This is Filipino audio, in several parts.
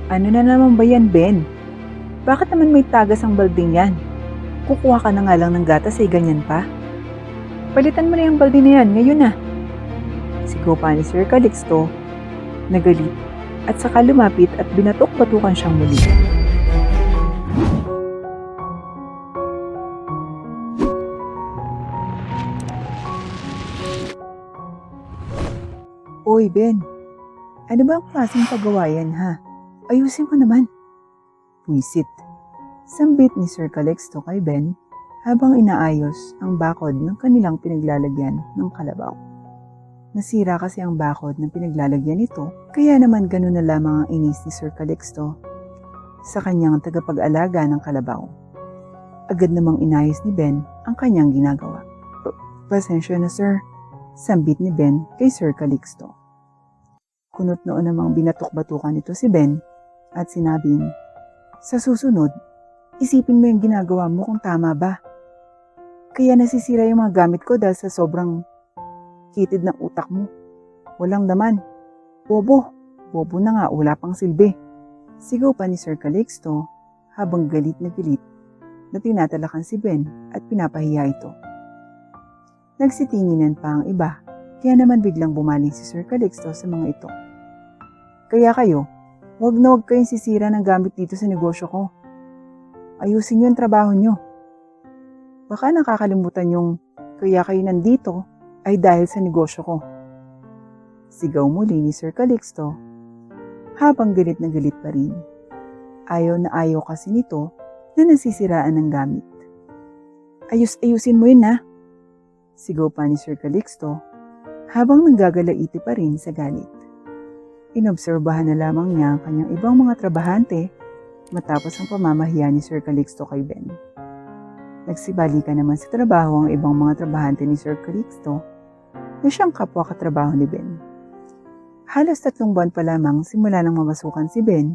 Ano na naman ba yan, Ben? Bakit naman may tagas ang balding yan? Kukuha ka na nga lang ng gatas ay ganyan pa? Palitan mo na yung balde na yan, ngayon na. Sigaw pa ni Sir Calixto, nagalit, at saka lumapit at binatok-batukan siyang muli. Oy, Ben, ano ba ang klaseng paggawa yan, ha? Ayusin mo naman. Puisit. Sambit ni Sir Calixto kay Ben habang inaayos ang bakod ng kanilang pinaglalagyan ng kalabaw. Nasira kasi ang bakod ng pinaglalagyan nito, kaya naman ganun na lamang ang inis ni Sir Calixto sa kanyang tagapag-alaga ng kalabaw. Agad namang inayos ni Ben ang kanyang ginagawa. Pasensya na, sir, sambit ni Ben kay Sir Calixto. Kunot noon namang binatok-batukan nito si Ben at sinabing, sa susunod, isipin mo yung ginagawa mo kung tama ba. Kaya nasisira yung mga gamit ko dahil sa sobrang kitid ng utak mo. Walang laman. Bobo. Bobo na nga, wala pang silbi. Sigaw pa ni Sir Calixto habang galit na tinatalakan si Ben at pinapahiya ito. Nagsitinginan pa ang iba, kaya naman biglang bumaling si Sir Calixto sa mga ito. Kaya kayo, huwag na huwag kayong sisira ng gamit dito sa negosyo ko. Ayusin niyo ang trabaho niyo. Baka nakakalimutan yung kaya kayo nandito ay dahil sa negosyo ko. Sigaw muli ni Sir Calixto habang galit na galit pa rin. Ayaw na ayaw kasi nito na nasisiraan ng gamit. Ayusin mo yun, ha? Sigaw pa ni Sir Calixto habang nanggagalaiti pa rin sa galit. Inobserbahan na lamang niya ang kanyang ibang mga trabahante matapos ang pamamahiya ni Sir Calixto kay Ben. Nagsibalikan naman sa trabaho ang ibang mga trabahante ni Sir Calixto na siyang kapwa katrabaho ni Ben. Halos 3 buwan pa lamang simula nang mamasukan si Ben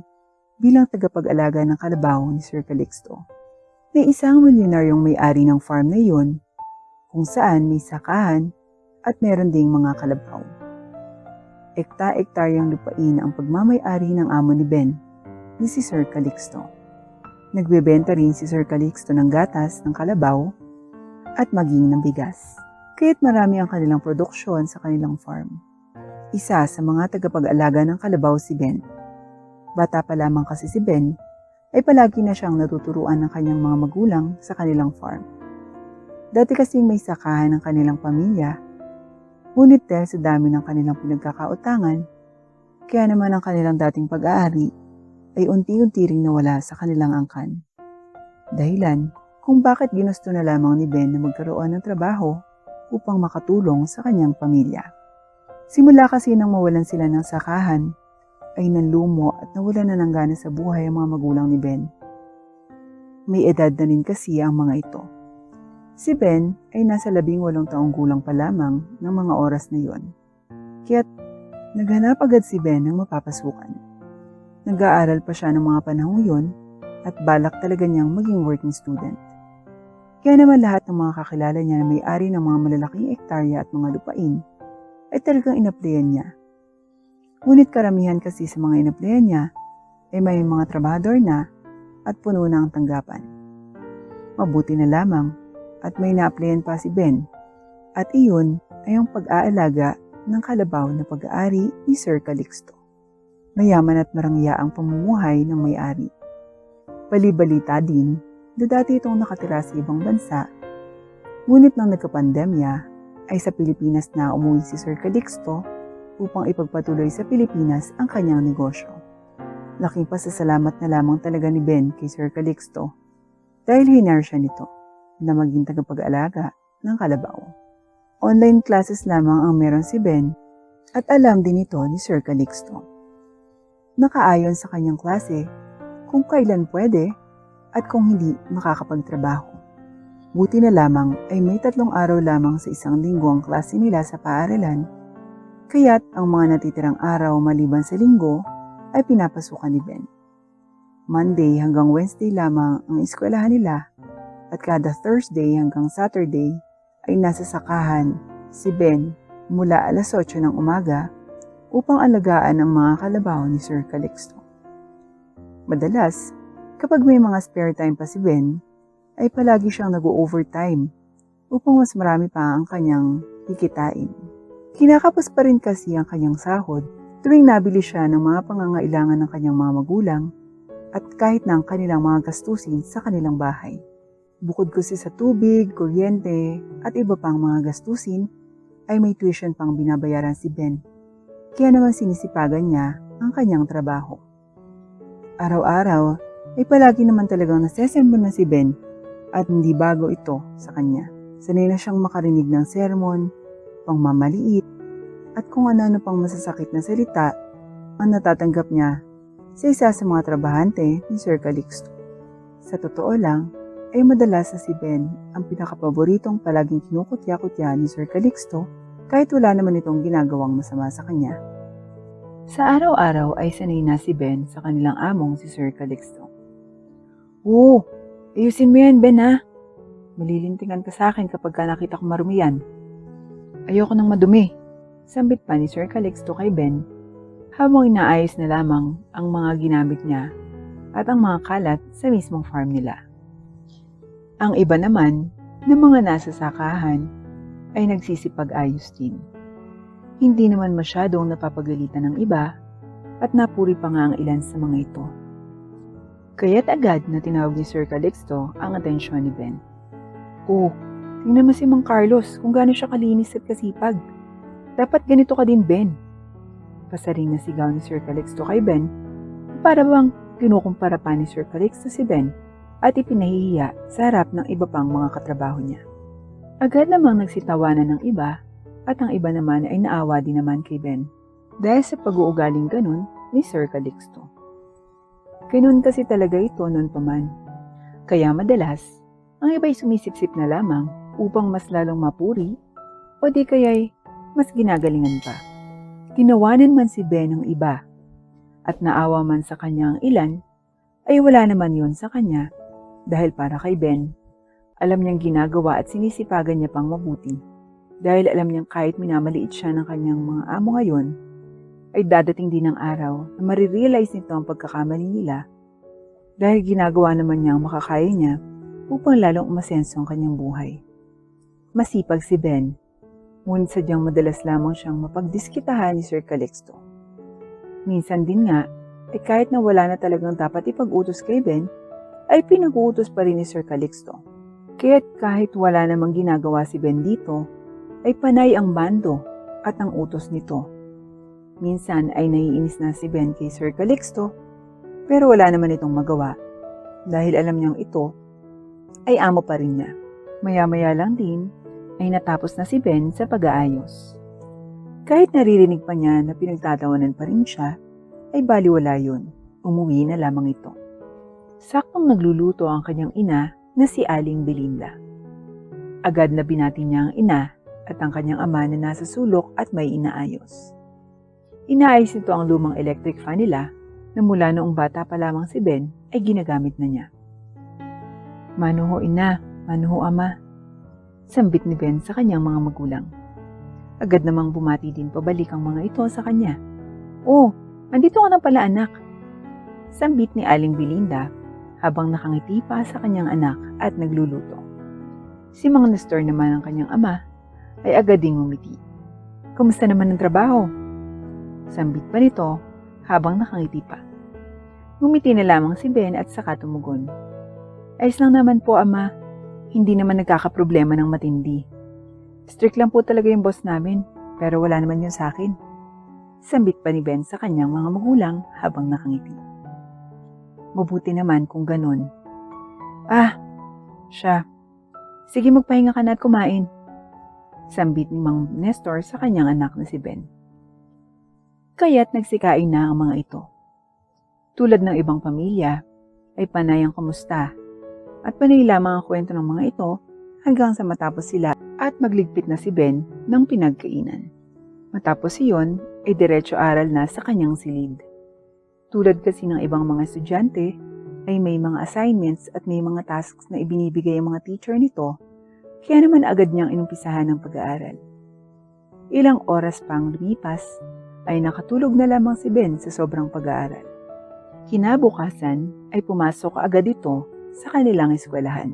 bilang tagapag-alaga ng kalabaw ni Sir Calixto. May isang milyonaryong may-ari ng farm na iyon kung saan may sakahan at meron ding mga kalabaw. Ekta-ektaryang lupain ang pagmamay-ari ng amo ni Ben, ni si Sir Calixto. Nagbebenta rin si Sir Calixto ng gatas ng kalabaw at maging ng bigas, kaya't marami ang kanilang produksyon sa kanilang farm. Isa sa mga tagapag-alaga ng kalabaw si Ben. Bata pa lamang kasi si Ben, ay palagi na siyang natuturuan ng kanyang mga magulang sa kanilang farm. Dati kasing may sakahan ng kanilang pamilya, ngunit dahil sa dami ng kanilang pinagkakautangan, kaya naman ang kanilang dating pag-aari ay unti-unti ring nawala sa kanilang angkan. Dahilan kung bakit ginusto na lamang ni Ben na magkaroon ng trabaho upang makatulong sa kanyang pamilya. Simula kasi nang mawalan sila ng sakahan, ay nanlumo at nawalan na ng gana sa buhay ang mga magulang ni Ben. May edad na rin kasi ang mga ito. Si Ben ay nasa 18 taong gulang pa lamang ng mga oras na yon. Kaya't naghanap agad si Ben ng mapapasukan. Nag-aaral pa siya ng mga panahong yon at balak talaga niyang maging working student. Kaya naman lahat ng mga kakilala niya na may-ari ng mga malalaking ektarya at mga lupain ay talagang inaplayan niya. Ngunit karamihan kasi sa mga inaplayan niya ay may mga trabahador na at puno na ang tanggapan. Mabuti na lamang at may na-applyan pa si Ben at iyon ay ang pag-aalaga ng kalabaw na pag-aari ni Sir Calixto. Mayaman at marangya ang pamumuhay ng may-ari. Bali-balita din na dati itong nakatira sa ibang bansa, ngunit nang nagkapandemya ay sa Pilipinas na umuwi si Sir Calixto upang ipagpatuloy sa Pilipinas ang kanyang negosyo. Laking pasasalamat na lamang talaga ni Ben kay Sir Calixto dahil hinar siya nito na maging tagapag-alaga ng kalabaw. Online classes lamang ang meron si Ben at alam din ito ni Sir Calixto. Nakaayon sa kanyang klase kung kailan pwede at kung hindi makakapagtrabaho. Buti na lamang ay may 3 araw lamang sa isang linggo ang klase nila sa paaralan, kaya't ang mga natitirang araw maliban sa linggo ay pinapasukan ni Ben. Monday hanggang Wednesday lamang ang eskwelahan nila at kada Thursday hanggang Saturday ay nasa sakahan si Ben mula alas 8 ng umaga upang alagaan ang mga kalabaw ni Sir Calixto. Madalas, kapag may mga spare time pa si Ben, ay palagi siyang nag-overtime upang mas marami pa ang kanyang kikitain. Kinakapos pa rin kasi ang kanyang sahod tuwing nabili siya ng mga pangangailangan ng kanyang mga magulang at kahit na ang kanilang mga gastusin sa kanilang bahay. Bukod kasi sa tubig, kuryente at iba pang mga gastusin, ay may tuition pang binabayaran si Ben. Kaya naman sinisipagan niya ang kanyang trabaho. Araw-araw ay palagi naman talagang nasesermon na si Ben at hindi bago ito sa kanya. Sanay na siyang makarinig ng sermon, pangmamaliit, at kung ano-ano pang masasakit na salita ang natatanggap niya sa isa sa mga trabahante ni Sir Calixto. Sa totoo lang, ay madalas na si Ben ang pinakapaboritong palaging kinukutya-kutya ni Sir Calixto kahit wala naman itong ginagawang masama sa kanya. Sa araw-araw ay sanay na si Ben sa kanilang among si Sir Calixto. "Oo, ayusin mo yan, Ben ha. Malilintingan ka sa akin kapag nakita ko marumi yan. Ayoko nang madumi," sambit pa ni Sir Calixto kay Ben habang inaayos na lamang ang mga ginamit niya at ang mga kalat sa mismong farm nila. Ang iba naman ng mga nasa sakahan ay nagsisipag-ayos din. Hindi naman masyadong napapagalitan ng iba at napuri pa nga ang ilan sa mga ito. Kaya't agad na tinawag ni Sir Calixto ang atensyon ni Ben. "Oh, tingnan mo si Mang Carlos kung gaano siya kalinis at kasipag. Dapat ganito ka din, Ben." Pasaring na sigaw ni Sir Calixto kay Ben, para bang kinukumpara pa ni Sir Calixto si Ben at ipinahihiya sa harap ng iba pang mga katrabaho niya. Agad namang nagsitawanan ng iba at ang iba naman ay naawa din naman kay Ben dahil sa pag-uugaling ganun ni Sir Calixto. Ganun kasi talaga ito noon pa man. Kaya madalas, ang iba'y sumisipsip na lamang upang mas lalong mapuri o di kaya'y mas ginagalingan pa. Tinawanan man si Ben ng iba at naawa man sa kanya ang ilan, ay wala naman yon sa kanya dahil para kay Ben, alam niyang ginagawa at sinisipagan niya pang mabuti dahil alam niyang kahit minamaliit siya ng kanyang mga amo ngayon, ay dadating din ang araw na marirealize nito ang pagkakamali nila dahil ginagawa naman niya ang makakaya niya upang lalong umasenso ang kanyang buhay. Masipag si Ben, ngunit sadyang madalas lamang siyang mapagdiskitahan ni Sir Calixto. Minsan din nga, ay kahit na wala na talagang dapat ipag-utos kay Ben, ay pinag-uutos pa rin ni Sir Calixto. Kaya't kahit wala namang ginagawa si Ben dito, ay panay ang bando at ang utos nito. Minsan ay naiinis na si Ben kay Sir Calixto, pero wala naman itong magawa dahil alam niyang ito ay amo pa rin niya. Maya-maya lang din ay natapos na si Ben sa pag-aayos. Kahit naririnig pa niya na pinagtatawanan pa rin siya, ay baliwala yun. Umuwi na lamang ito. Saktong nagluluto ang kanyang ina na si Aling Belinda. Agad na binati niya ang ina at ang kanyang ama na nasa sulok at may inaayos. Inaayos nito ang lumang electric fan nila na mula noong bata pa lamang si Ben ay ginagamit na niya. "Mano ho ina, mano ho ama," sambit ni Ben sa kanyang mga magulang. Agad namang bumati din pabalik ang mga ito sa kanya. "Oh, andito ka na pala anak," sambit ni Aling Belinda habang nakangiti pa sa kanyang anak at nagluluto. Si Mang Nestor naman ang kanyang ama ay agad ding ngumiti. "Kumusta naman ang trabaho?" sambit pa nito habang nakangiti pa. Ngumiti na lamang si Ben at saka tumugon. "Ayos lang naman po ama, hindi naman nagkakaproblema ng matindi. Strict lang po talaga yung boss namin, pero wala naman yun sa akin," sambit pa ni Ben sa kanyang mga magulang habang nakangiti. "Mabuti naman kung ganun." "Ah, siya. Sige magpahinga ka na at kumain," sambit ni Mang Nestor sa kanyang anak na si Ben. Kaya't nagsikain na ang mga ito. Tulad ng ibang pamilya, ay panay ang kamusta at panay lamang ang kwento ng mga ito hanggang sa matapos sila at magligpit na si Ben ng pinagkainan. Matapos iyon, ay diretso aral na sa kanyang silid. Tulad kasi ng ibang mga estudyante, ay may mga assignments at may mga tasks na ibinibigay ang mga teacher nito, kaya naman agad niyang inumpisahan ng pag-aaral. Ilang oras pang lumipas, ay nakatulog na lamang si Ben sa sobrang pag-aaral. Kinabukasan ay pumasok agad ito sa kanilang eskwelahan.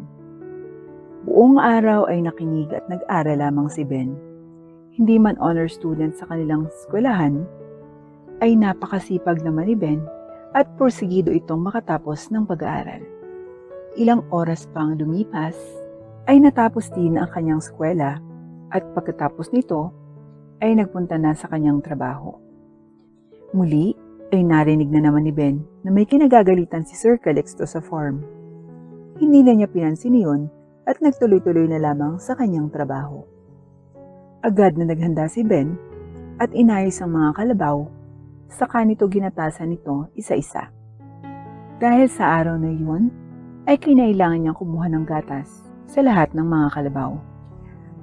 Buong araw ay nakinig at nag-aral lamang si Ben. Hindi man honor student sa kanilang eskwelahan, ay napakasipag naman ni Ben at porsigido itong makatapos ng pag-aaral. Ilang oras pang lumipas, ay natapos din ang kanyang eskwela at pagkatapos nito ay nagpunta na sa kanyang trabaho. Muli ay narinig na naman ni Ben na may kinagagalitan si Sir Calixto sa farm. Hindi na niya pinansin iyon at nagtuloy-tuloy na lamang sa kanyang trabaho. Agad na naghanda si Ben at inayos ang mga kalabaw, saka nito ginatasan nito isa-isa. Dahil sa araw na iyon, ay kinailangan niyang kumuha ng gatas sa lahat ng mga kalabaw.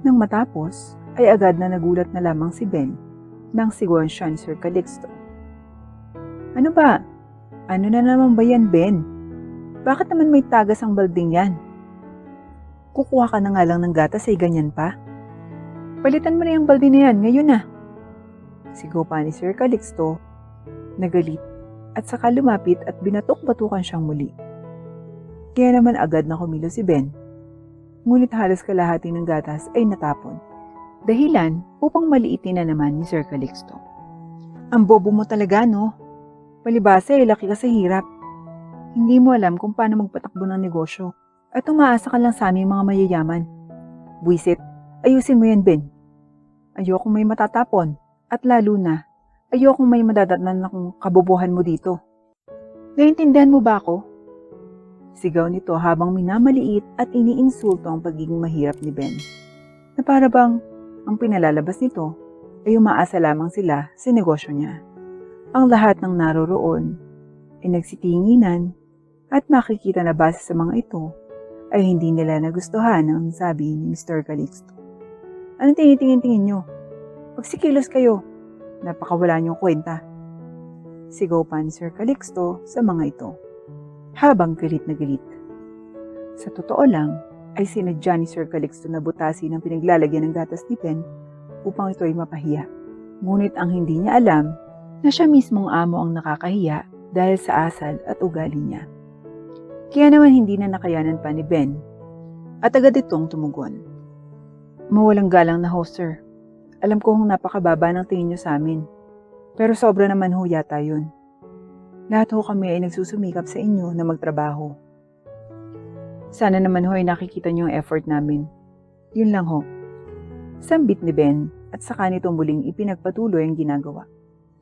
Nang matapos, ay agad na nagulat na lamang si Ben nang sigawan siya ni Sir Calixto. Ano ba? Ano na naman ba yan, Ben? Bakit naman may tagas ang balding yan? Kukuha ka na nga lang ng gatas ay ganyan pa? Palitan mo na yung balde na yan, ngayon na. Sigaw pa ni Sir Calixto, nagalit at saka lumapit at binatok-batukan siyang muli. Kaya naman agad na kumilo si Ben. Ngunit halos kalahati ng gatas ay natapon. Dahilan upang maliitin na naman ni Sir Calixto. Ang bobo mo talaga, no? Palibasa ay laki ka sa hirap. Hindi mo alam kung paano magpatakbo ng negosyo at umaasa ka lang sa aming mga mayayaman. Buisit, ayusin mo yan, Ben. Ayokong may matatapon at lalo na, ayokong may madadatnan akong kabobohan mo dito. Naiintindihan mo ba ako? Sigaw nito habang minamaliit at iniinsulto ang pagiging mahirap ni Ben. Na para bang ang pinalalabas nito ay umaasa lamang sila sa negosyo niya. Ang lahat ng naroroon ay nagsitinginan at makikita na base sa mga ito ay hindi nila nagustuhan ang sabi ni Mr. Calixto. Anong tinitingin-tingin nyo? Pagsikilos kayo, napakawala niyong kwenta. Sigaw pa ni Sir Calixto sa mga ito, habang galit na galit. Sa totoo lang, ay sinadya ni Sir Calixto na butasin ang pinaglalagyan ng gatas ni Ben upang ito ay mapahiya. Ngunit ang hindi niya alam na siya mismong amo ang nakakahiya dahil sa asal at ugali niya. Kaya naman hindi na nakayanan pa ni Ben at agad itong tumugon. Mawalang galang na ho, sir. Alam ko kung napakababa ng tingin niyo sa amin, pero sobra naman ho yata yun. Lahat ho kami ay nagsusumikap sa inyo na magtrabaho. Sana naman ho ay nakikita niyo ang effort namin. Yun lang ho. Sambit ni Ben at saka nito muling ipinagpatuloy ang ginagawa.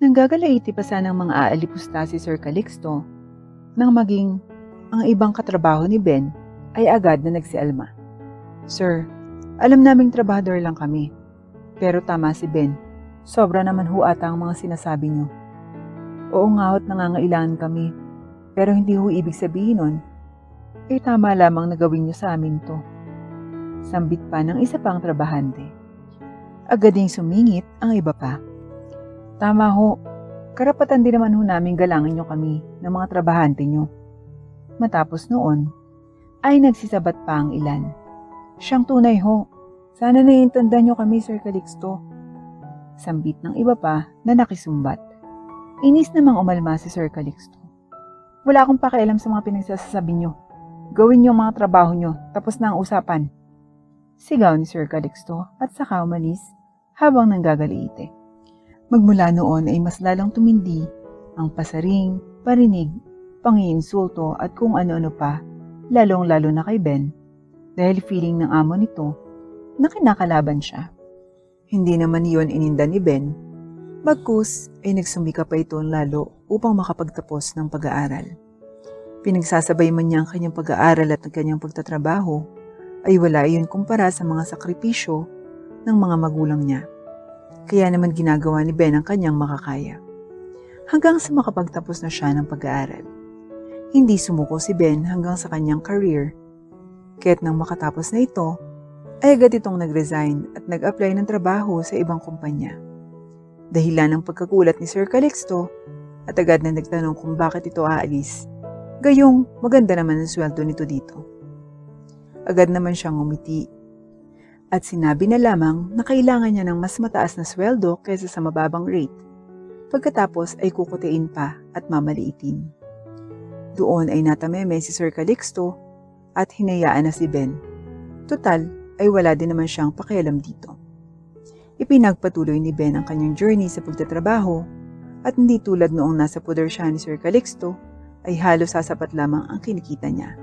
Nanggagalaiti pa sanang mga aalipusta si Sir Calixto nang maging ang ibang katrabaho ni Ben ay agad na nagsialma. Sir, alam naming trabahador lang kami. Pero tama si Ben. Sobra naman ho ata ang mga sinasabi niyo. Oo nga ho't nangangailangan kami. Pero hindi ho ibig sabihin nun, eh tama lamang na gawin niyo sa amin to. Sambit pa ng isa pang trabahante. Agad ding sumingit ang iba pa. Tama ho, karapatan din naman ho namin galangin niyo kami ng mga trabahante niyo. Matapos noon, ay nagsisabat pa ang ilan. Siyang tunay ho, sana naiintindihan niyo kami, Sir Calixto. Sambit ng iba pa na nakisumbat. Inis namang umalma si Sir Calixto. Wala akong pakialam sa mga pinagsasabi niyo. Gawin niyo ang mga trabaho niyo, tapos na ang usapan. Sigaw ni Sir Calixto at saka umalis habang nanggagaliite. Magmula noon ay mas lalang tumindi ang pasaring, parinig, pangiinsulto at kung ano-ano pa, lalong-lalo na kay Ben, dahil feeling ng amo nito na kinakalaban siya. Hindi naman iyon ininda ni Ben, bagkus ay nagsumika pa ito lalo upang makapagtapos ng pag-aaral. Pinagsasabay man niya ang kanyang pag-aaral at ang kanyang pagtatrabaho, ay wala iyon kumpara sa mga sakripisyo ng mga magulang niya. Kaya naman ginagawa ni Ben ang kanyang makakaya. Hanggang sa makapagtapos na siya ng pag-aaral. Hindi sumuko si Ben hanggang sa kanyang career. Kaya't nang makatapos na ito, ay agad itong nag-resign at nag-apply ng trabaho sa ibang kumpanya. Dahilan ng pagkagulat ni Sir Calixto at agad na nagtanong kung bakit ito aalis. Gayong maganda naman ang sweldo nito dito. Agad naman siyang umiti. At sinabi na lamang na kailangan niya ng mas mataas na sweldo kaysa sa mababang rate. Pagkatapos ay kukutiin pa at mamaliitin. Doon ay natameme si Sir Calixto at hinayaan na si Ben. Total ay wala din naman siyang pakialam dito. Ipinagpatuloy ni Ben ang kanyang journey sa pagtatrabaho at hindi tulad noong nasa puder siya ni Sir Calixto ay halos sasapat lamang ang kinikita niya.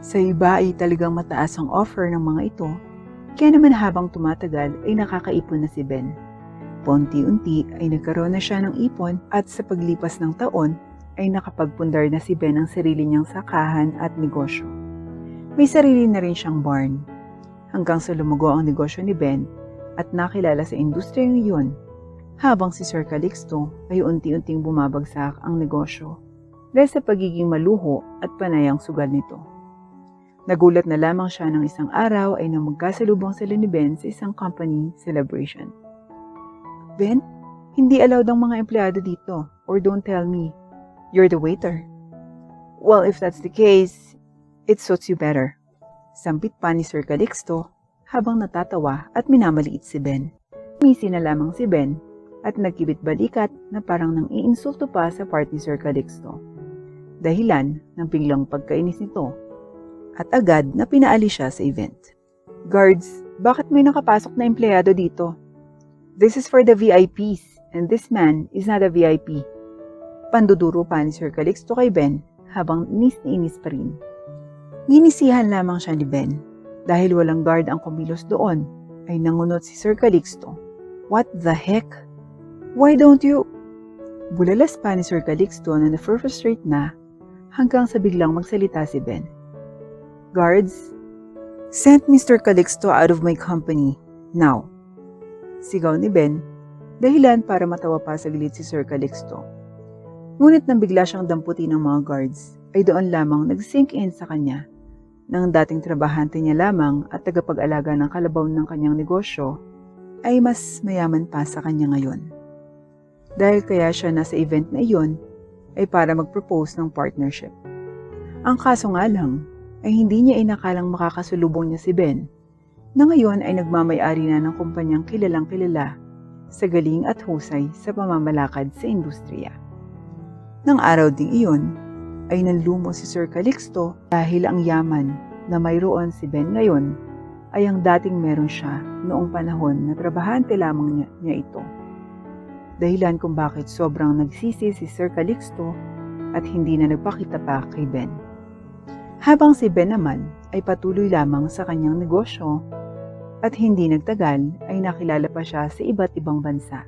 Sa iba ay talagang mataas ang offer ng mga ito, kaya naman habang tumatagal ay nakakaipon na si Ben. Paunti-unti ay nagkaroon na siya ng ipon at sa paglipas ng taon ay nakapagpundar na si Ben ang sarili niyang sakahan at negosyo. May sarili na rin siyang barn. Hanggang sa lumugo ang negosyo ni Ben at nakilala sa industriya ngayon, habang si Sir Calixto ay unti-unting bumabagsak ang negosyo dahil sa pagiging maluho at panayang sugal nito. Nagulat na lamang siya ng isang araw ay nang magkasalubong sila ni Ben sa isang company celebration. Ben, hindi allowed ang mga empleyado dito, or don't tell me, you're the waiter. Well, if that's the case, it suits you better. Sampit pa ni Sir Calixto habang natatawa at minamaliit si Ben. Misi na lamang si Ben at nagkibit balikat na parang nang iinsulto pa sa part ni Sir Calixto. Dahilan ng biglang pagkainis nito at agad na pinaalis siya sa event. Guards, bakit may nakapasok na empleyado dito? This is for the VIPs and this man is not a VIP. Panduduro pa ni Sir Calixto kay Ben habang inis na inis pa rin. Ginisihan lamang siya ni Ben dahil walang guard ang kumilos doon ay nangunot si Sir Calixto. What the heck? Why don't you? Bulalas pa ni Sir Calixto na na-frustrate na hanggang sa biglang magsalita si Ben. Guards, send Mr. Calixto out of my company, now. Sigaw ni Ben, dahilan para matawa pa saglit si Sir Calixto. Ngunit nang bigla siyang damputin ng mga guards, ay doon lamang nag-sink in sa kanya nang dating trabahante niya lamang at tagapag-alaga ng kalabaw ng kanyang negosyo ay mas mayaman pa sa kanya ngayon. Dahil kaya siya nasa event na iyon ay para mag-propose ng partnership. Ang kaso nga lang ay hindi niya inakalang makakasulubong niya si Ben na ngayon ay nagmamay-ari na ng kumpanyang kilalang-kilala sa galing at husay sa pamamalakad sa industriya. Nang araw ding iyon ay nanlumo si Sir Calixto dahil ang yaman na mayroon si Ben ngayon ay ang dating meron siya noong panahon na trabahante lamang niya ito. Dahilan kung bakit sobrang nagsisi si Sir Calixto at hindi na nagpakita pa kay Ben. Habang si Ben naman ay patuloy lamang sa kanyang negosyo at hindi nagtagal ay nakilala pa siya sa iba't ibang bansa.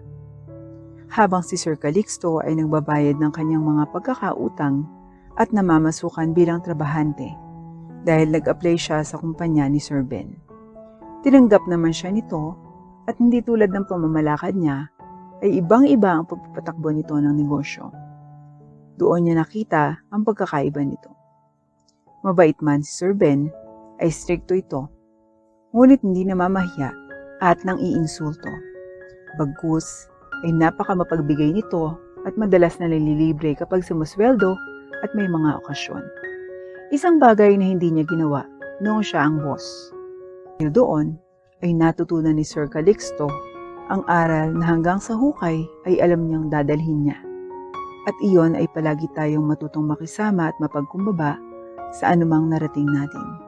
Habang si Sir Calixto ay nagbabayad ng kanyang mga pagkakautang at namamasukan bilang trabahante dahil nag-apply siya sa kumpanya ni Sir Ben. Tinanggap naman siya nito at hindi tulad ng pamamalakad niya ay ibang-iba ang pagpapatakbo nito ng negosyo. Doon niya nakita ang pagkakaiba nito. Mabait man si Sir Ben ay strikto ito, ngunit hindi namamahiya at nang iinsulto. Bagkus ay napakamapagbigay nito at madalas na nalilibre kapag sumusweldo at may mga okasyon. Isang bagay na hindi niya ginawa noong siya ang boss. Dahil doon ay natutunan ni Sir Calixto ang aral na hanggang sa hukay ay alam niyang dadalhin niya. At iyon ay palagi tayong matutong makisama at mapagkumbaba sa anumang narating natin.